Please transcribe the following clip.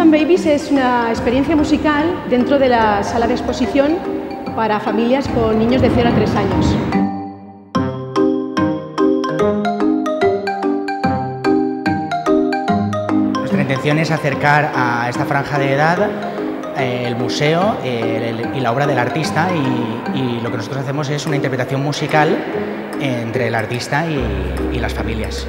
Motion Babies es una experiencia musical dentro de la sala de exposición para familias con niños de 0 a 3 años. Nuestra intención es acercar a esta franja de edad el museo y la obra del artista, y lo que nosotros hacemos es una interpretación musical entre el artista y las familias.